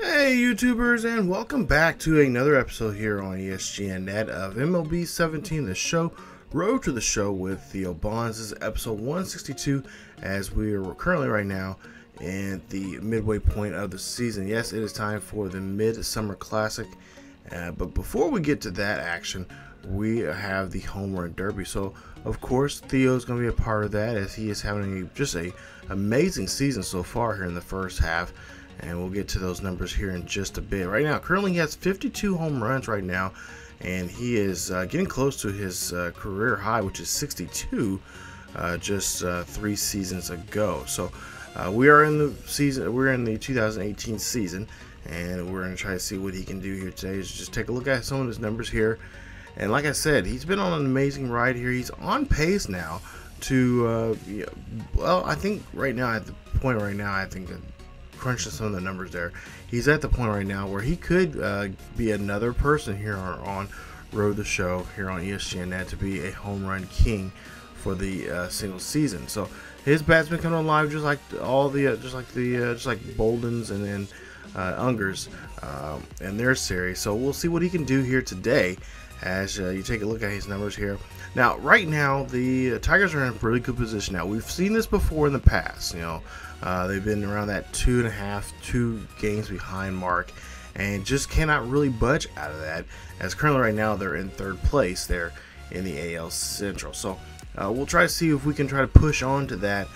Hey YouTubers, and welcome back to another episode here on ESGNet of MLB 17, the show, Road to the Show with Theo Bonds. This is episode 162 as we are currently right now in the midway point of the season. Yes, it is time for the Midsummer Classic, but before we get to that action, we have the Home Run Derby. So, of course, Theo is going to be a part of that as he is having just an amazing season so far here in the first half. And we'll get to those numbers here in just a bit. Right now, currently he has 52 home runs right now, and he is getting close to his career high, which is 62, just 3 seasons ago. So we are in the season. We're in the 2018 season, and we're going to try to see what he can do here today. So just take a look at some of his numbers here. And like I said, he's been on an amazing ride here. He's on pace now to, well, I think right now, at the point right now, I think crunching some of the numbers there, he's at the point right now where he could be another person here on Road the Show here on ESGNet to be a home run king for the single season. So his bat's been coming alive just like all the just like Bolden's and then Unger's in their series. So we'll see what he can do here today as you take a look at his numbers here. Now, right now, the Tigers are in a really good position. Now, we've seen this before in the past. You know, they've been around that 2 games behind mark and just cannot really budge out of that. As currently right now, they're in 3rd place there in the AL Central. So we'll try to see if we can try to push on to that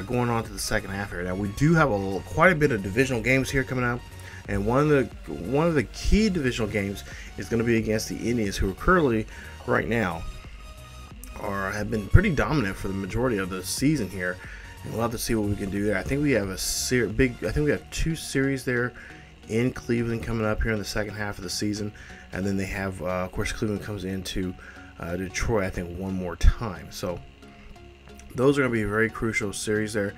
going on to the second half here. Now, we do have quite a bit of divisional games here coming up. And one of the key divisional games is going to be against the Indians, who are currently right now have been pretty dominant for the majority of the season here. And we'll have to see what we can do there. I think we have we have 2 series there in Cleveland coming up here in the second half of the season, and then they have of course Cleveland comes into Detroit, I think, one more time. So those are going to be very crucial series there.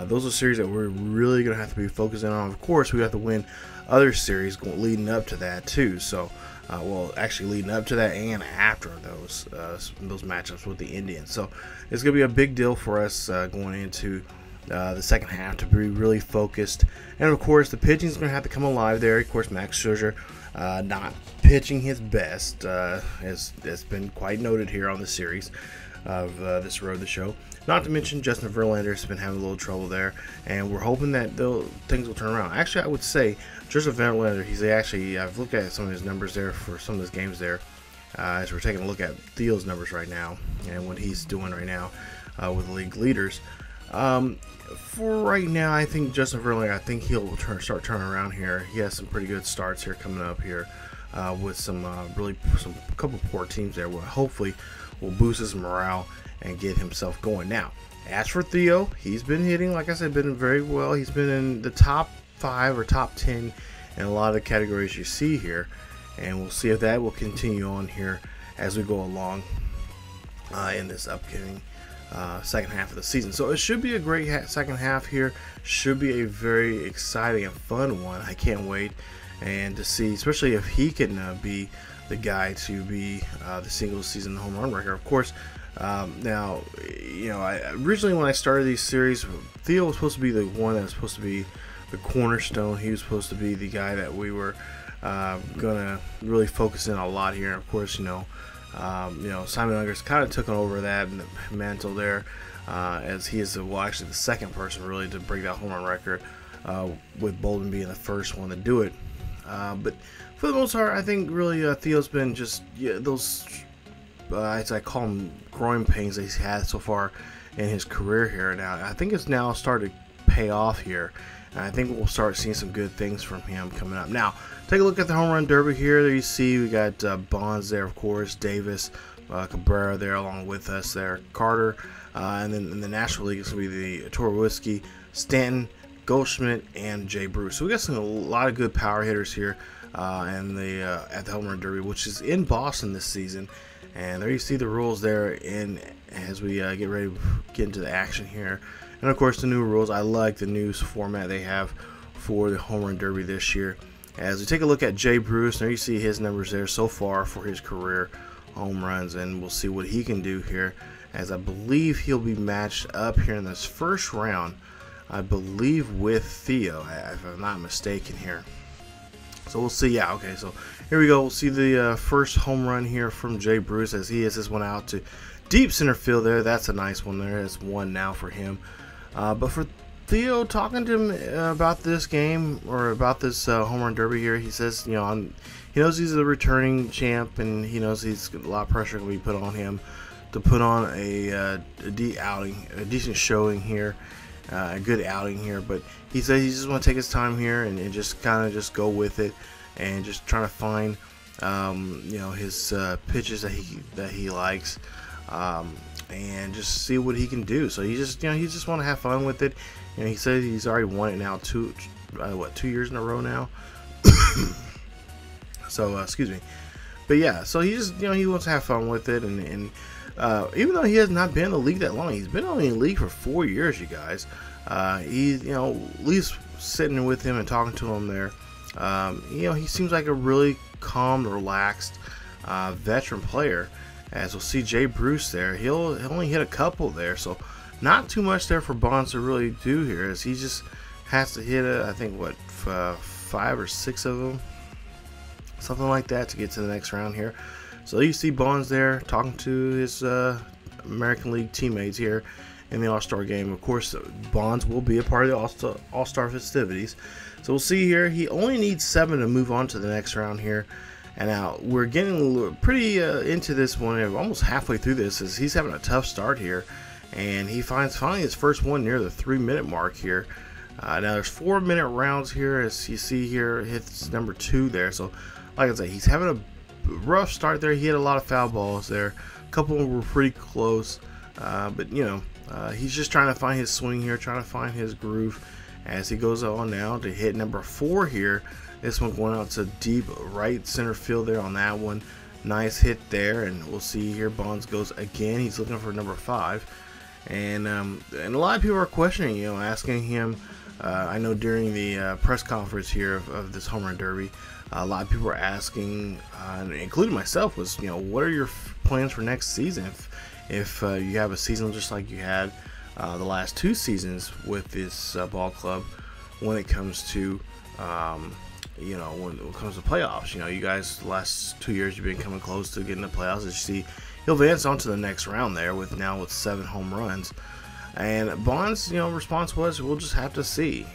Those are series that we're really going to have to be focusing on. Of course, we have to win other series leading up to that too. So, well, actually leading up to that and after those matchups with the Indians. So it's going to be a big deal for us going into the second half to be really focused. And of course, the pitching is going to have to come alive there. Of course, Max Scherzer not pitching his best, has been quite noted here on the series of this Road to the Show. Not to mention Justin Verlander's been having a little trouble there, and we're hoping that things will turn around. Actually, I would say Justin Verlander, I've looked at some of his numbers there for some of his games there, as we're taking a look at Theo's numbers right now and what he's doing right now with the league leaders. For right now, I think Justin Verlander, I think he'll start turning around here. He has some pretty good starts here coming up here with some couple poor teams there. Well, hopefully will boost his morale and get himself going. Now, as for Theo, he's been hitting, like I said, been very well. He's been in the top 5 or top 10 in a lot of the categories you see here, and we'll see if that will continue on here as we go along in this upcoming second half of the season. So it should be a great second half here. Should be a very exciting and fun one. I can't wait and to see, especially if he can be the guy to be the single season home run record. Of course, now, you know, originally when I started these series, Theo was supposed to be the one that was supposed to be the cornerstone. He was supposed to be the guy that we were gonna really focus in a lot here. And of course, you know, Simon Unger's kind of took over that mantle there, as he is actually the second person really to break that home run record, with Bolden being the first one to do it. But for the most part, I think really Theo's been just those, as I call them, growing pains that he's had so far in his career here. Now, I think it's now started to pay off here, and I think we'll start seeing some good things from him coming up. Now, take a look at the Home Run Derby here. There you see we got Bonds there, of course, Davis, Cabrera there along with us there, Carter, and then in the National League it's going to be the Torres, Stanton, Goldschmidt, and Jay Bruce. So we got a lot of good power hitters here at the Home Run Derby, which is in Boston this season. And there you see the rules there as we get ready to get into the action here. And of course the new rules. I like the new format they have for the Home Run Derby this year. As we take a look at Jay Bruce, there you see his numbers there so far for his career home runs, and we'll see what he can do here, as I believe he'll be matched up here in this first round, I believe, with Theo, if I'm not mistaken here. So we'll see. Yeah, okay, so here we go. We'll see the first home run here from Jay Bruce as he hits this one out to deep center field there. That's a nice one there. It's one now for him. But for Theo, talking to him about this game or about this home run derby here, he says, he knows he's a returning champ and he knows he's a lot of pressure going to be put on him to put on a decent showing here. A good outing here, but he said he just want to take his time here and just kind of just go with it and just trying to find his pitches that he likes and just see what he can do. So he just want to have fun with it. He said he's already won it now 2 years in a row now. So excuse me, but yeah, so he just he wants to have fun with it and even though he has not been in the league that long, he's been only in the league for 4 years, you guys. He's at least sitting with him and talking to him there. He seems like a really calm, relaxed veteran player. As we'll see Jay Bruce there, he'll only hit a couple there, so not too much there for Bonds to really do here, as he just has to hit I think 5 or 6 of them, something like that, to get to the next round here. So you see Bonds there talking to his American League teammates here in the All-Star game. Of course, Bonds will be a part of the All-Star festivities. So we'll see here. He only needs 7 to move on to the next round here. And now we're getting pretty into this one. We're almost halfway through this, as he's having a tough start here. And he finds finally his first one near the 3-minute mark here. Now there's 4-minute rounds here, as you see here, hits number 2 there. So like I said, he's having a rough start there. He had a lot of foul balls there. A couple of them were pretty close, but he's just trying to find his swing here, trying to find his groove as he goes on now to hit number 4 here. This one going out to deep right center field there on that one. Nice hit there, and we'll see here Bonds goes again. He's looking for number 5, and a lot of people are questioning, asking him. I know during the press conference here of this home run derby, a lot of people are asking, including myself, was what are your plans for next season if you have a season just like you had the last 2 seasons with this ball club when it comes to when it comes to playoffs. You guys the last 2 years you've been coming close to getting the playoffs. As you see, he'll advance on to the next round there with 7 home runs. And Bonds' response was, we'll just have to see.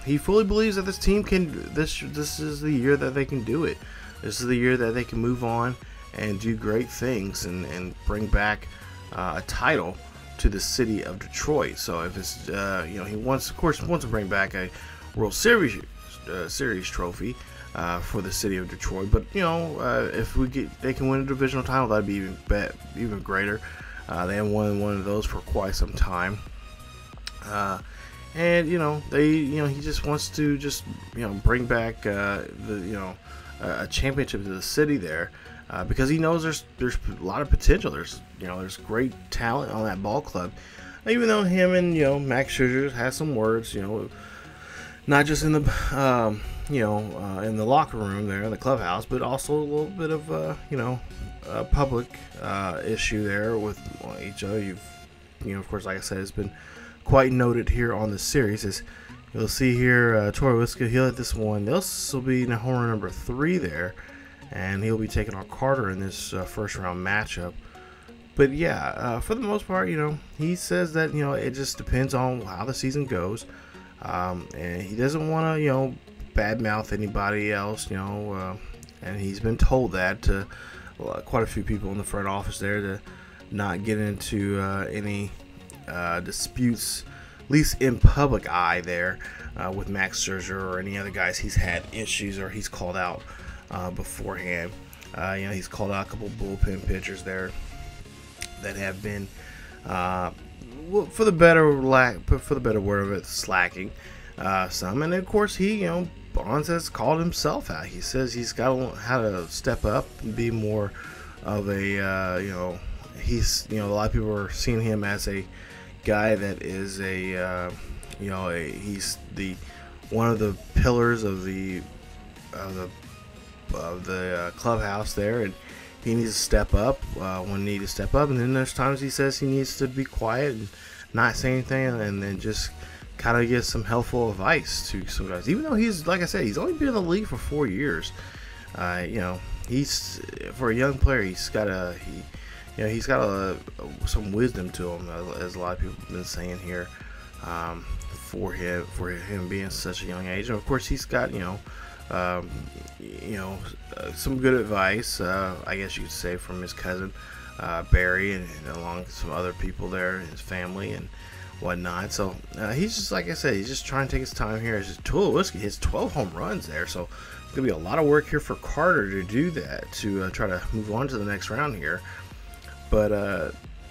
He fully believes that this team can. This is the year that they can do it. This is the year that they can move on and do great things and bring back a title to the city of Detroit. So if it's he wants to bring back a World Series trophy for the city of Detroit. But if they can win a divisional title, that'd be even greater. They haven't won one of those for quite some time, and he just wants to bring back a championship to the city there, because he knows there's a lot of potential. There's great talent on that ball club, even though him and Max Scherzer has some words, not just in the in the locker room there in the clubhouse, but also a little bit of a public issue there with each other. Of course, like I said, it's been quite noted here on the series. As you'll see here, Torres, he'll hit this one. This will be home run number 3 there, and he'll be taking on Carter in this first round matchup. But yeah, for the most part, he says that it just depends on how the season goes, and he doesn't want to badmouth anybody else, and he's been told that to quite a few people in the front office there, to not get into any disputes, at least in public eye there, with Max Scherzer or any other guys he's had issues or he's called out beforehand. He's called out a couple bullpen pitchers there that have been, for the better word of it, slacking some. And of course, Bonds has called himself out. He says he's got to learn how to step up and be more of a, he's, a lot of people are seeing him as a guy that is he's the one of the pillars of the clubhouse there, and he needs to step up when he needs to step up. And then there's times he says he needs to be quiet and not say anything, and then just kind of give some helpful advice to some guys. Even though he's, like I said, he's only been in the league for 4 years. You know, he's, for a young player, he's got some wisdom to him, as a lot of people have been saying here. For him being such a young age, and of course he's got some good advice, I guess you could say, from his cousin Baer, and along with some other people there, his family and whatnot. So he's just, like I said, he's just trying to take his time here. It's just Tulowitzki hits 12 home runs there, so it's gonna be a lot of work here for Carter to do that, to try to move on to the next round here. But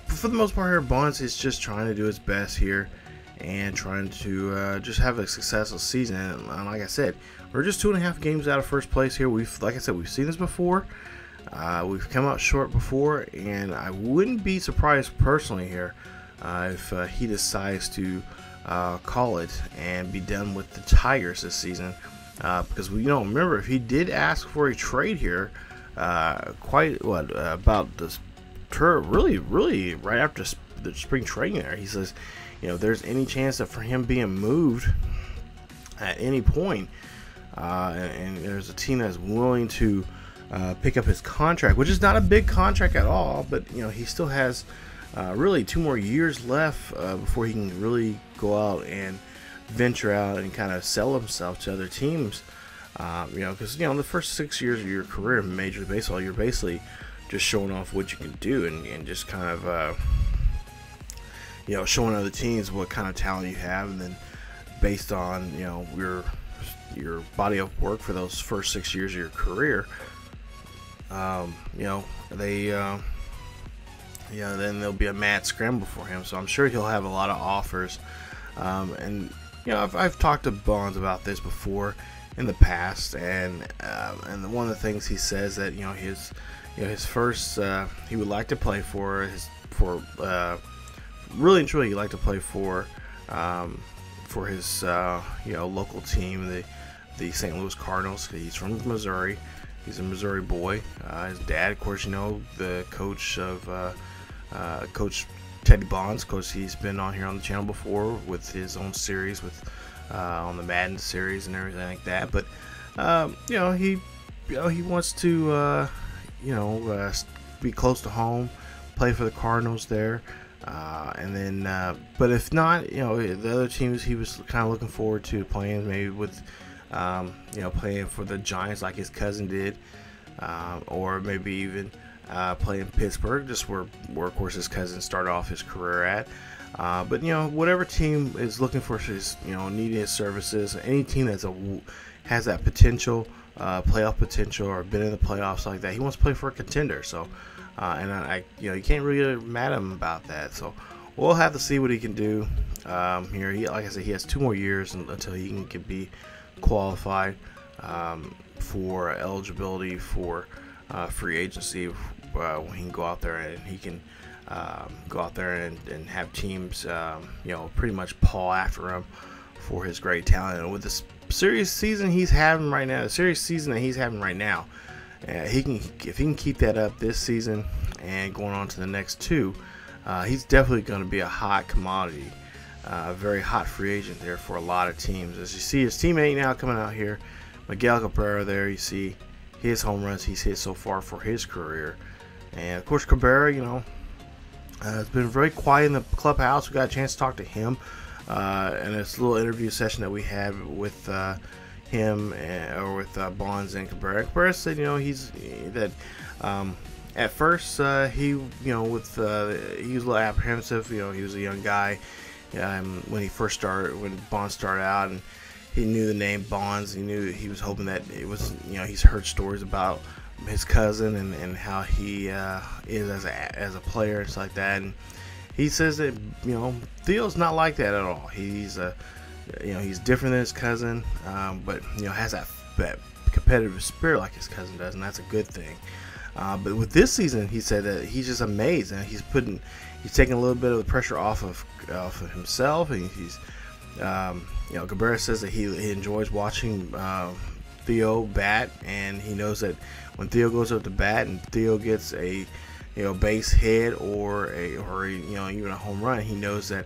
for the most part here, Bonds is just trying to do his best here and trying to just have a successful season. And like I said, we're just 2.5 games out of first place here. Like I said, we've seen this before. We've come out short before, and I wouldn't be surprised personally here if he decides to call it and be done with the Tigers this season. Because remember, if he did ask for a trade here, about this really right after the spring training there, he says, there's any chance that for him being moved at any point, and there's a team that's willing to pick up his contract, which is not a big contract at all, but he still has really 2 more years left before he can really go out and venture out and kind of sell himself to other teams. Because the first 6 years of your career in Major League Baseball, you're basically just showing off what you can do, and just kind of showing other teams what kind of talent you have, and then based on your body of work for those first 6 years of your career, then there'll be a mad scramble for him. So I'm sure he'll have a lot of offers, and I've talked to Bonds about this before in the past, and one of the things he says that his first he would like to play really and truly he'd like to play for his local team, the St. Louis Cardinals. He's from Missouri. He's a Missouri boy. His dad, of course, the coach of Coach Teddy Bonds. Of course, he's been on here on the channel before with his own series on the Madden series and everything like that. But he wants to be close to home, play for the Cardinals there. And then, but if not, the other teams he was kind of looking forward to playing, maybe with, playing for the Giants like his cousin did, or maybe even playing Pittsburgh, just where of course his cousin started off his career at. But whatever team is looking for his, needing his services, any team has that potential, playoff potential, or been in the playoffs like that, he wants to play for a contender. So. And you can't really get mad at him about that. So we'll have to see what he can do here. Like I said, he has 2 more years until he can be qualified for eligibility for free agency. When he can go out there and he can go out there and have teams, pretty much paw after him for his great talent. And with the serious season he's having right now, if he can keep that up this season and going on to the next 2, he's definitely going to be a hot commodity, a very hot free agent there for a lot of teams. As you see his teammate now coming out here, Miguel Cabrera there, you see his home runs he's hit so far for his career. And of course Cabrera, has been very quiet in the clubhouse. We got a chance to talk to him in this little interview session that we had with him or with Bonds and Cabrera. Cabrera said, at first he was a little apprehensive. He was a young guy when Bonds started out, and he knew the name Bonds. He was hoping that it was, he's heard stories about his cousin and how he is as a player and stuff like that. And he says that Theo's not like that at all. He's he's different than his cousin, but has that competitive spirit like his cousin does, and that's a good thing. But with this season, he said that he's just amazed, and he's taking a little bit of the pressure off of himself. And he's Cabrera says that he enjoys watching Theo bat, and he knows that when Theo goes up to bat and Theo gets a base hit or even a home run, he knows that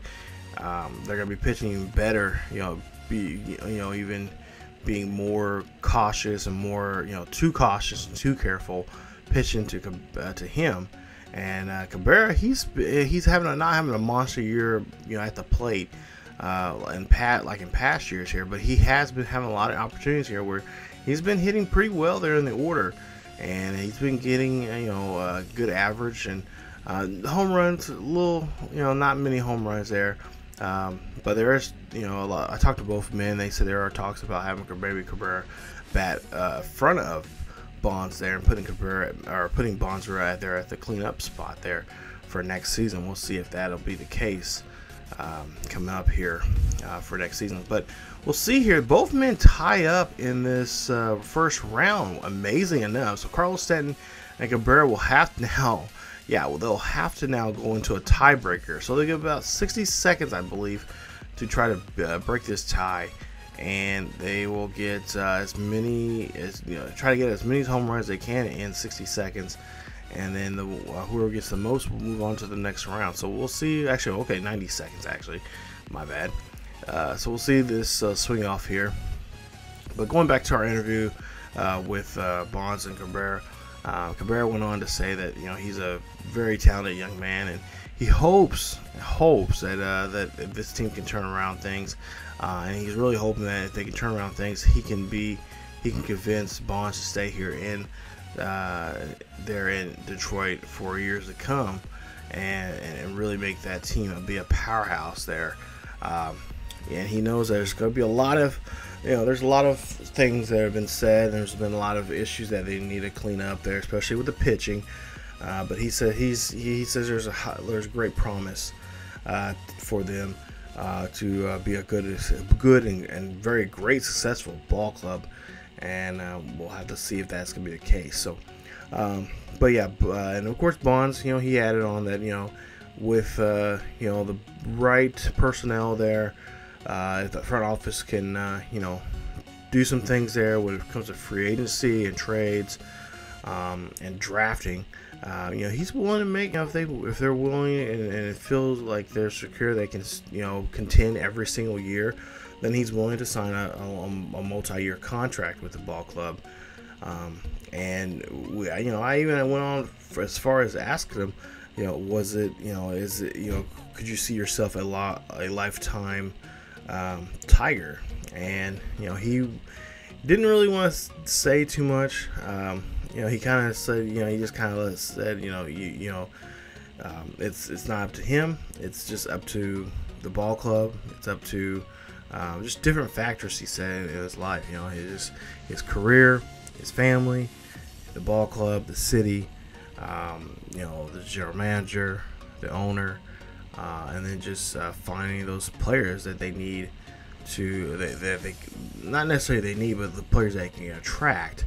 they're going to be pitching even better, even being more cautious and more, too cautious and too careful pitching to him. And Cabrera, he's not having a monster year, at the plate, in past years here, but he has been having a lot of opportunities here where he's been hitting pretty well there in the order, and he's been getting a good average, and home runs, a little, not many home runs there, but there is a lot. I talked to both men. They said there are talks about having Cabrera bat front of Bonds there and putting Bonds right there at the cleanup spot there for next season. We'll see if that'll be the case coming up here for next season. But we'll see here. Both men tie up in this first round, amazing enough. So Carlos Stanton and Cabrera will have now, they'll have to now go into a tiebreaker. So they get about 60 seconds, I believe, to try to break this tie. And they will get try to get as many home runs as they can in 60 seconds, and then whoever gets the most will move on to the next round. So we'll see. Actually, okay, 90 seconds. Actually, my bad. So we'll see this swing off here. But going back to our interview with Bonds and Cabrera, Cabrera went on to say that he's a very talented young man, and he hopes that that this team can turn around things. And he's really hoping that if they can turn around things, he can convince Bonds to stay here there in Detroit for years to come, and really make that team be a powerhouse there. And he knows there's going to be a lot of, there's a lot of things that have been said. There's been a lot of issues that they need to clean up there, especially with the pitching. But he says there's great promise for them. To be a good and very great successful ball club, and we'll have to see if that's gonna be the case. So, and of course Bonds, he added on that with the right personnel there, if the front office can do some things there when it comes to free agency and trades and drafting. He's willing to make, if they're willing and it feels like they're secure, they can contend every single year, then he's willing to sign a multi-year contract with the ball club. And I even went on as far as asking him, was it, is it, could you see yourself a lifetime Tiger? And he didn't really want to say too much. He kind of said, he just kind of said, it's not up to him. It's just up to the ball club. It's up to just different factors, he said, in his life. His career, his family, the ball club, the city, the general manager, the owner, and then just finding those players that they need that they not necessarily they need, but the players they can attract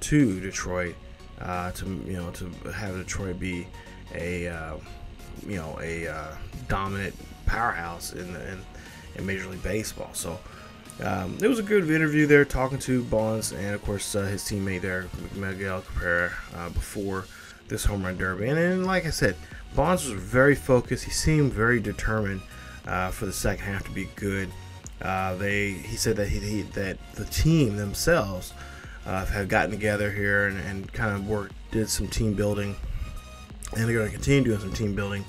to Detroit, to have Detroit be a dominant powerhouse in Major League Baseball. So it was a good interview there, talking to Bonds and of course his teammate there, Miguel Cabrera, before this home run derby. And then, like I said, Bonds was very focused. He seemed very determined for the second half to be good. He said that the team themselves have gotten together here and kind of did some team building, and they're going to continue doing some team building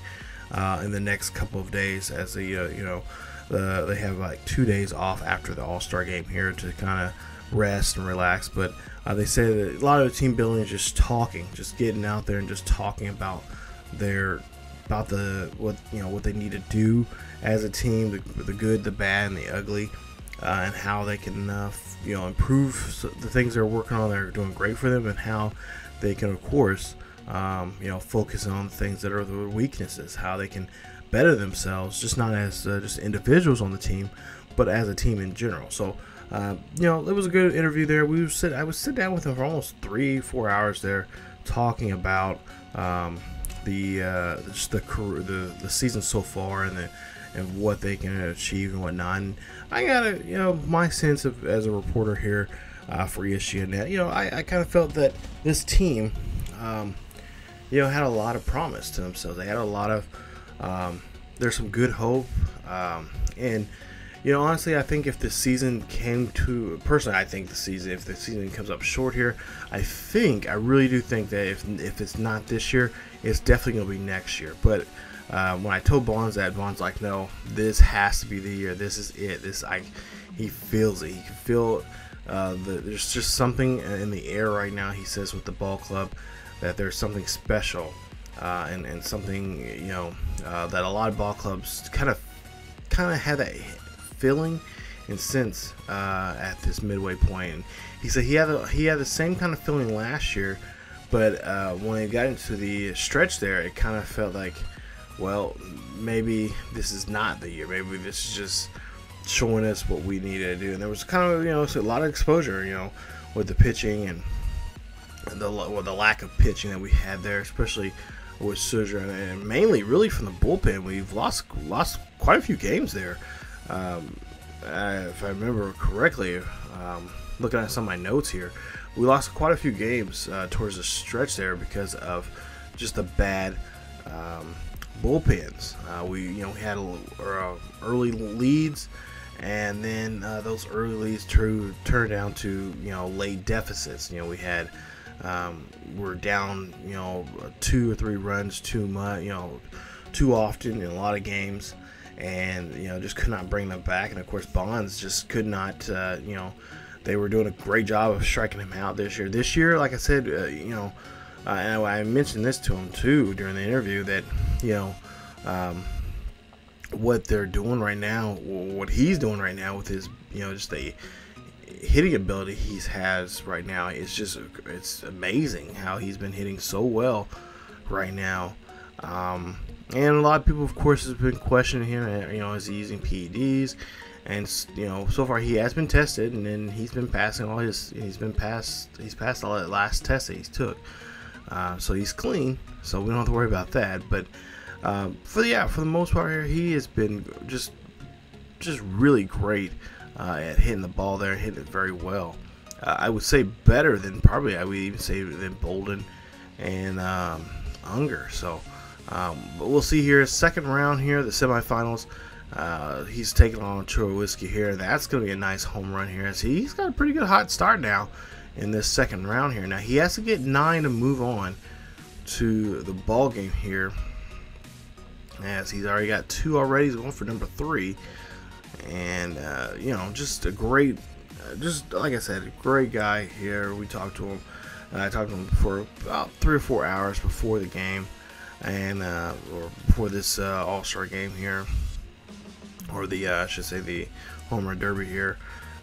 in the next couple of days, as they have like 2 days off after the All-Star game here to kind of rest and relax. But they say that a lot of the team building is just getting out there and just talking about what they need to do as a team, the good, the bad, and the ugly, and how they can improve the things they're working on. They're doing great for them, and how they can, of course, focus on things that are the weaknesses, how they can better themselves, just not as just individuals on the team, but as a team in general. So it was a good interview there. I would sit down with them for almost 3-4 hours there, talking about the season so far, and what they can achieve and whatnot. And I got my sense of, as a reporter here for ESGNet, I kind of felt that this team had a lot of promise to themselves. They had a lot of there's some good hope And you know, honestly, I think if the season came to, personally, I think if the season comes up short here, I really do think that if it's not this year, it's definitely going to be next year. But when I told Bonds that, Bonds like, no, this has to be the year. This is it. He feels it. He can feel there's just something in the air right now, he says, with the ball club, that there's something special and something, you know, that a lot of ball clubs kind of have that feeling and sense at this midway point. And he said he had the same kind of feeling last year, but when it got into the stretch there, it kind of felt like, well, maybe this is not the year. Maybe this is just showing us what we need to do. And there was kind of, you know, a lot of exposure, you know, with the pitching and the lack of pitching that we had there, especially with Suzer, and mainly really from the bullpen. We've lost quite a few games there. If I remember correctly, looking at some of my notes here, we lost quite a few games towards the stretch there because of just the bad bullpens. We had early leads, and then those early leads turned down to late deficits. We had we're down 2 or 3 runs too much, too often in a lot of games, and just could not bring them back. And of course Bonds just could not. They were doing a great job of striking him out this year. This year, like I said, and I mentioned this to him too during the interview, that what they're doing right now, what he's doing right now with his just the hitting ability he has right now, it's amazing how he's been hitting so well right now. And a lot of people, of course, have been questioning him. Is he using PEDs? And so far he has been tested, and then he's been passing all his. He's passed all that last test that he took. So he's clean. So we don't have to worry about that. But for the most part here, he has been just really great at hitting the ball there, hitting it very well. I would say better than, probably I would even say, than Bolden and Unger. So, but we'll see here. Second round here, the semifinals. He's taking on Torres here. That's going to be a nice home run here. So he's got a pretty good hot start now in this second round here. Now he has to get 9 to move on to the ball game here, as he's already got 2 already. He's going for number 3, and just a great, just like I said, a great guy here. We talked to him. I talked to him for about 3 or 4 hours before the game, and or before this All-Star game here, or the I should say the Home Run Derby here.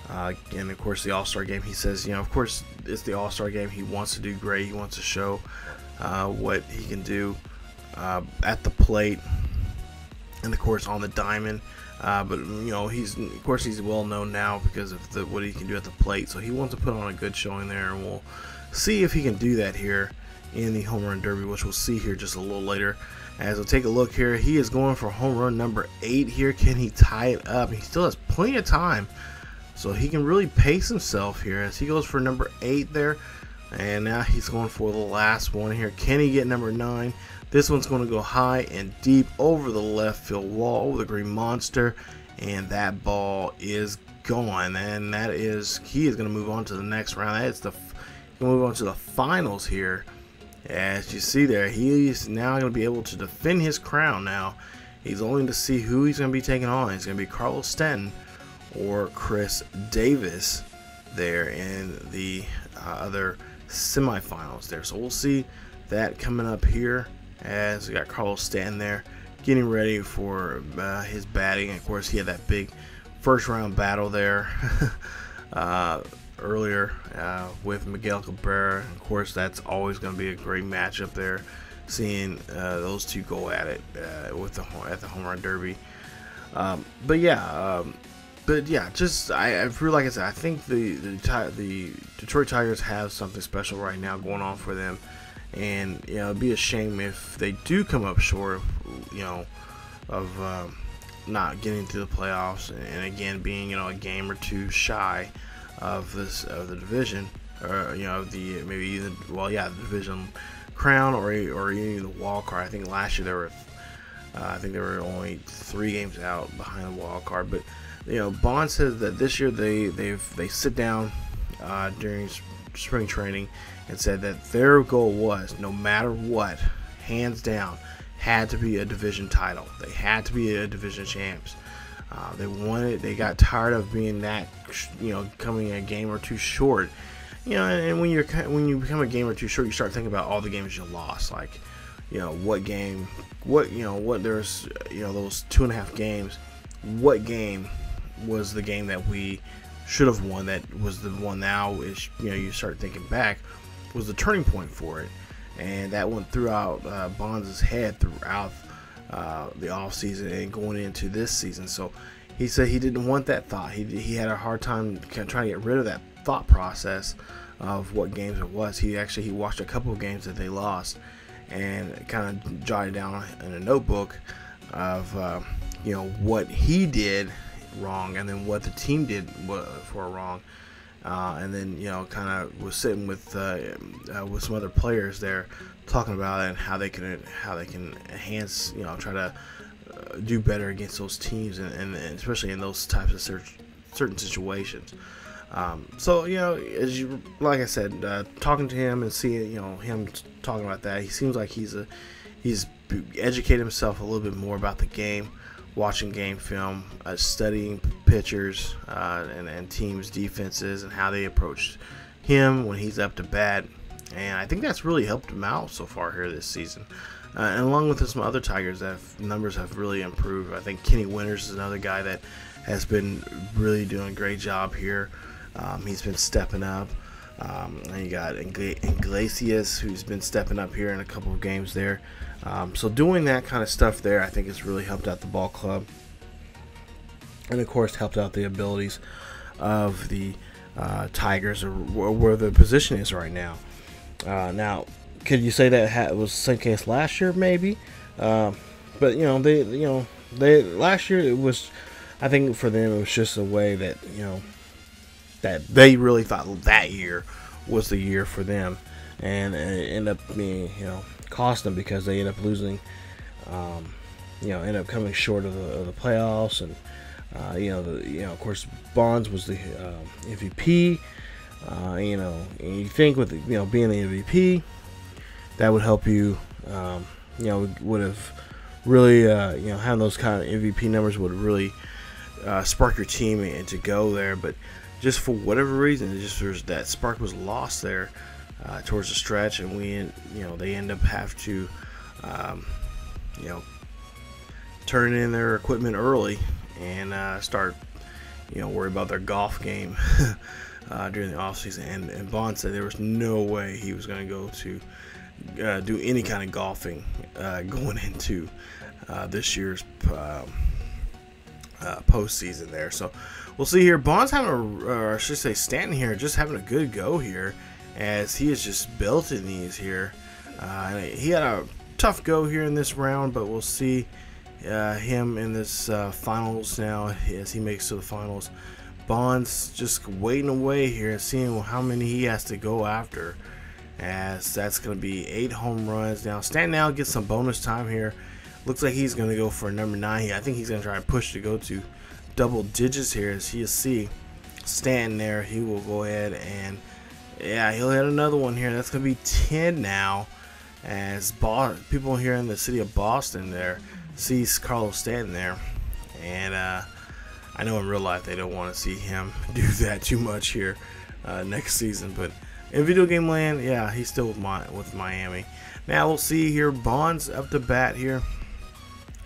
And of course the All-Star game, he says, of course it's the All-Star game. He wants to do great. He wants to show what he can do at the plate, and of course on the diamond. But he's well known now because of what he can do at the plate. So he wants to put on a good showing there, and we'll see if he can do that here in the Home Run Derby, which we'll see here just a little later. As we'll take a look here, he is going for home run number 8 here. Can he tie it up? He still has plenty of time, so he can really pace himself here as he goes for number 8 there. And now he's going for the last one here. Can he get number 9? This one's going to go high and deep over the left field wall, over the green monster, and that ball is gone. And he is going to move on to the next round. That is going to move on to the finals here. As you see there, he is now going to be able to defend his crown. Now he's only to see who he's going to be taking on. It's going to be Carlos Stanton or Chris Davis there in the other semifinals there. So we'll see that coming up here, as we got Carlos Stanton there getting ready for his batting. Of course, he had that big first round battle there earlier with Miguel Cabrera. Of course, that's always going to be a great matchup there, seeing those two go at it at the Home Run Derby. But yeah, just I feel like I said, I think the Detroit Tigers have something special right now going on for them, and it'd be a shame if they do come up short, of not getting to the playoffs, and again being a game or 2 shy of the division, or the division crown, or even the wild card. I think last year they were I think they were only 3 games out behind the wild card. But Bonds says that this year they sit down during spring training and said that their goal was, no matter what, hands down, had to be a division title. They had to be a division champs. They got tired of being that, coming a game or two short. And when you become a game or two short, you start thinking about all the games you lost. Like, what there's, those 2.5 games. What game was the game that we should have won? That was the one now is, you start thinking back, was the turning point for it. And that went throughout Bonds' head throughout the offseason and going into this season. So he said he didn't want that thought. He had a hard time trying to get rid of that thought process of what games it was. He watched a couple of games that they lost and kind of jotted down in a notebook of what he did wrong and then what the team did for wrong. And then kind of was sitting with some other players there, talking about it and how they can enhance, try to do better against those teams and especially in those types of certain situations. So like I said, talking to him and seeing him talking about that, he seems like he's educated himself a little bit more about the game, watching game film, studying pitchers and teams' defenses and how they approach him when he's up to bat. And I think that's really helped him out so far here this season. And along with some other Tigers, numbers have really improved. I think Kenny Winters is another guy that has been really doing a great job here. He's been stepping up. And you got Iglesias, who's been stepping up here in a couple of games there. So doing that kind of stuff there, I think has really helped out the ball club. And, of course, helped out the abilities of the Tigers or where the position is right now. Now, could you say that was the same case last year? Maybe. But, they last year it was, I think for them it was just a way that, that they really thought that year was the year for them. And it ended up being, cost them because they ended up losing, ended up coming short of the playoffs. And, of course, Bonds was the MVP. And you think with being the MVP, that would help you. Would have really, having those kind of MVP numbers would really spark your team and to go there. But just for whatever reason, that spark was lost there towards the stretch, and they end up have to, turn in their equipment early and start, worry about their golf game during the offseason. And Bond said there was no way he was going to go to do any kind of golfing going into this year's postseason there. So we'll see here. Bond's or I should say Stanton here, just having a good go here as he is just belting these here. He had a tough go here in this round, but we'll see him in this finals now as he makes to the finals. Bond's just waiting away here and seeing how many he has to go after, as that's going to be 8 home runs. Now Stanton now gets some bonus time here. Looks like he's going to go for number 9 here. I think he's going to try and push to go to double digits here. As you see Stanton there, he will go ahead and he'll hit another one here. That's going to be 10 now, as people here in the city of Boston there sees Carlos Stanton there. And I know in real life they don't want to see him do that too much here next season, but in video game land, he's still with Miami. Now we'll see here, Bonds up to bat here,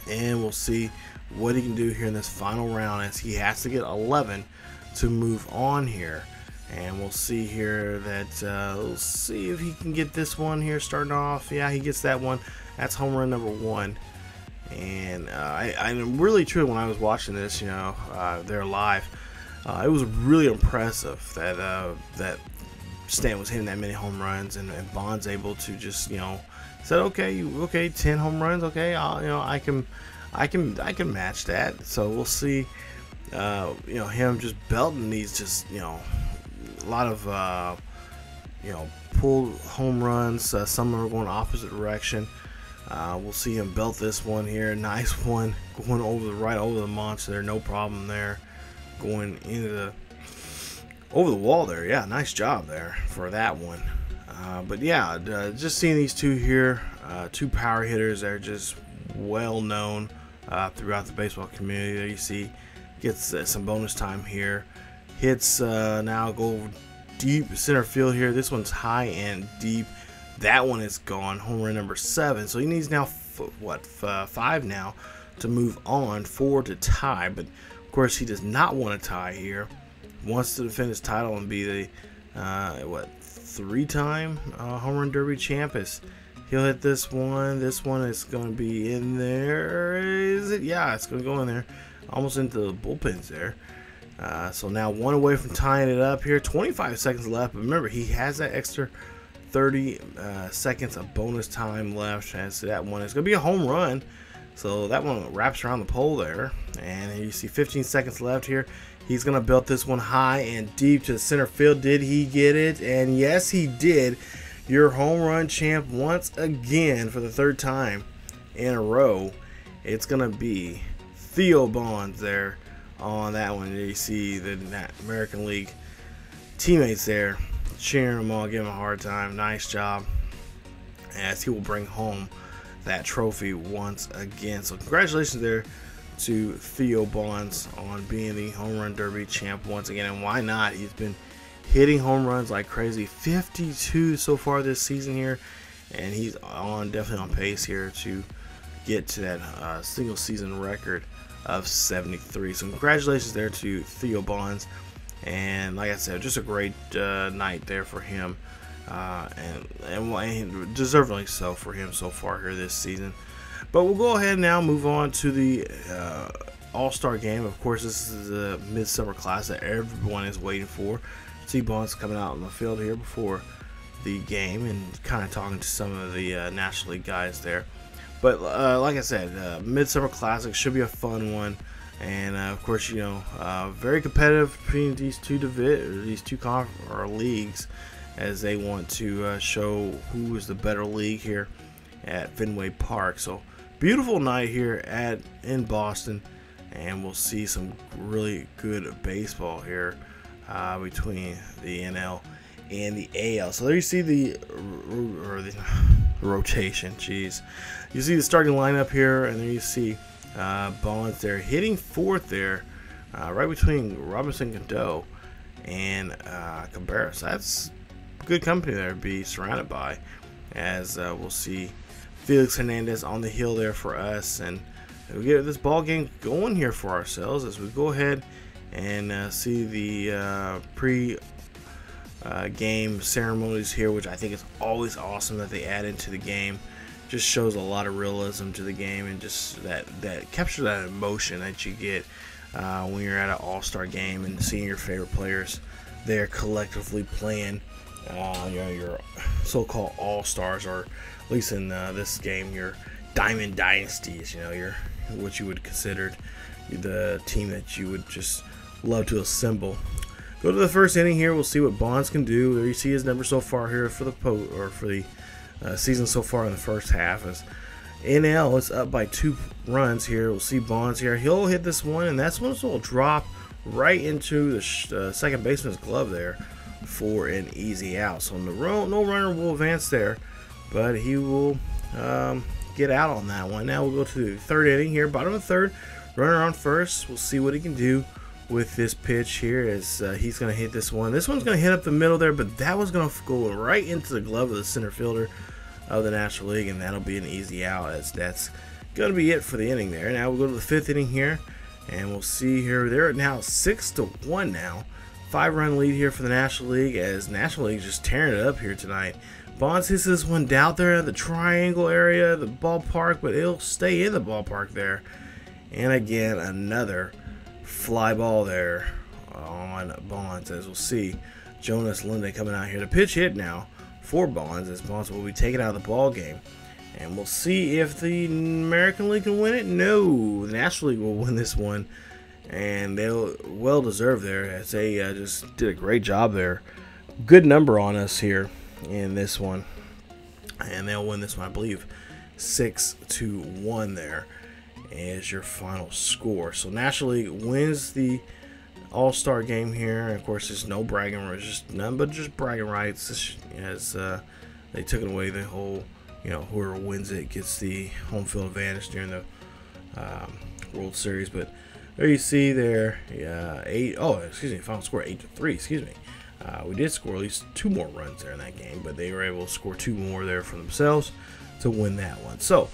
and we'll see what he can do here in this final round, as he has to get 11 to move on here. And we'll see here that we'll see if he can get this one here starting off. Yeah, he gets that one. That's home run number 1. And I'm really true when I was watching this, they're live. It was really impressive that Stanton was hitting that many home runs, and Bond's able to just said, okay, 10 home runs, okay, I can match that. So we'll see, him just belting these, just a lot of pulled home runs. Some are going opposite direction. We'll see him belt this one here. Nice one, going right over the monster there. No problem there. Going into over the wall there. Yeah, nice job there for that one. But yeah, just seeing these two here, two power hitters that are just well known throughout the baseball community. There you see, gets some bonus time here. Hits now go deep center field here. This one's high and deep. That one is gone. Home run number 7. So he needs now 5 now to move on, 4 to tie. But of course he does not want to tie here. Wants to defend his title and be the 3-time home run derby champ. He'll hit this one. This one is going to be in there. Is it? Yeah, it's going to go in there. Almost into the bullpens there. So now 1 away from tying it up here. 25 seconds left. But remember, he has that extra 30 seconds of bonus time left. As that one is going to be a home run. So that one wraps around the pole there. And you see 15 seconds left here. He's going to belt this one high and deep to the center field. Did he get it? And yes, he did. Your home run champ once again for the 3rd time in a row. It's going to be Theo Bonds there on that one. You see the American League teammates there cheering him on, giving him a hard time. Nice job, as he will bring home that trophy once again. So congratulations there to Theo Bonds on being the home run derby champ once again. And why not? He's been hitting home runs like crazy. 52 so far this season here, and he's definitely on pace here to get to that single season record of 73. So congratulations there to Theo Bonds, and like I said, just a great night there for him, and deservedly so for him so far here this season. But we'll go ahead and now move on to the All-Star game. Of course, this is the Midsummer Class that everyone is waiting for. See Bonds coming out on the field here before the game and kind of talking to some of the National League guys there. But like I said, Midsummer Classic should be a fun one, and of course, you know, very competitive between these two leagues, as they want to show who is the better league here at Fenway Park. So beautiful night here in Boston, and we'll see some really good baseball here between the NL and the AL. So there you see the rotation. Jeez, you see the starting lineup here, and there you see Bonds there hitting 4th there, right between Robinson Cano and Cabrera. So that's good company there to be surrounded by, as we'll see Felix Hernandez on the hill there for us, and we get this ball game going here for ourselves as we go ahead and see the pre-game ceremonies here, which I think is always awesome that they add into the game. Just shows a lot of realism to the game, and just that captures that emotion that you get when you're at an all-star game and seeing your favorite players there collectively playing. You know, your so-called all-stars, or at least in this game, your Diamond Dynasties. You know, your what you would consider the team that you would just love to assemble. Go to the first inning here. We'll see what Bonds can do. There you see his number so far here for the season so far in the first half. As NL is up by 2 runs here. We'll see Bonds here. He'll hit this one, and that's one that will drop right into the second baseman's glove there for an easy out. So no runner will advance there, but he will get out on that one. Now we'll go to the 3rd inning here. Bottom of the 3rd, runner on first. We'll see what he can do with this pitch here, as he's going to hit this one. This one's going to hit up the middle there, but that was going to go right into the glove of the center fielder of the National League, and that'll be an easy out, as that's going to be it for the inning there. Now we'll go to the 5th inning here, and we'll see here. They're now 6-1 now. 5-run lead here for the National League, as National League just tearing it up here tonight. Bonds hits this one down there in the triangle area of the ballpark, but it'll stay in the ballpark there. And again, another fly ball there on Bonds, as we'll see Jonas Linde coming out here to pitch hit now for Bonds, as Bonds will be taken out of the ball game. And we'll see if the American League can win it. No, the National League will win this one, and they'll well deserve there, as they just did a great job there. Good number on us here in this one, and they'll win this one, I believe, 6-1 there is your final score. So National League wins the All-Star game here. And of course, there's no bragging rights, just none but just bragging rights, as they took it away. The whole, whoever wins it gets the home field advantage during the World Series. But there you see there, final score 8-3. Excuse me. We did score at least 2 more runs there in that game, but they were able to score 2 more there for themselves to win that one. So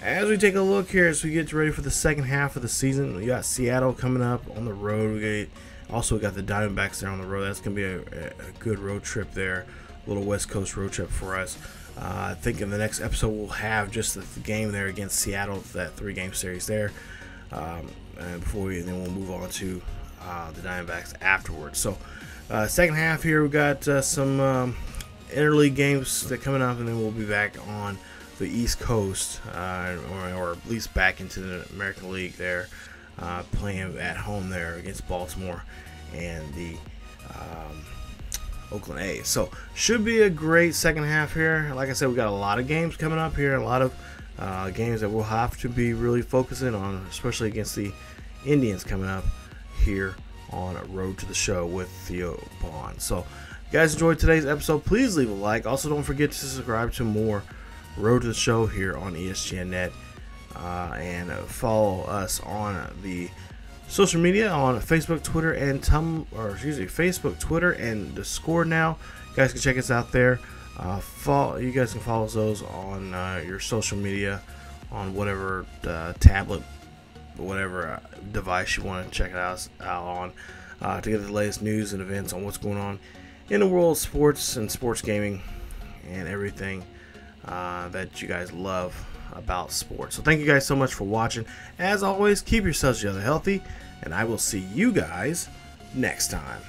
as we take a look here, as we get ready for the second half of the season, we got Seattle coming up on the road. We got the Diamondbacks there on the road. That's going to be a good road trip there, a little West Coast road trip for us. I think in the next episode we'll have just the game there against Seattle, that 3-game series there, and then we'll move on to the Diamondbacks afterwards. So second half here, we got some interleague games that coming up, and then we'll be back on the East Coast, or at least back into the American League there, playing at home there against Baltimore and the Oakland A's. So should be a great second half here. Like I said, we got a lot of games coming up here, a lot of games that we'll have to be really focusing on, especially against the Indians coming up here on Road to the Show with Theo Bond. So if you guys enjoyed today's episode, please leave a like. Also, don't forget to subscribe to more Road to the Show here on ESGNet, and follow us on the social media on Facebook, Twitter, and Facebook, Twitter, and Discord. Now, you guys can check us out there. You guys can follow those on your social media on whatever tablet, whatever device you want to check it out on, to get the latest news and events on what's going on in the world of sports and sports gaming and everything that you guys love about sports. So thank you guys so much for watching. As always, keep yourselves healthy, and I will see you guys next time.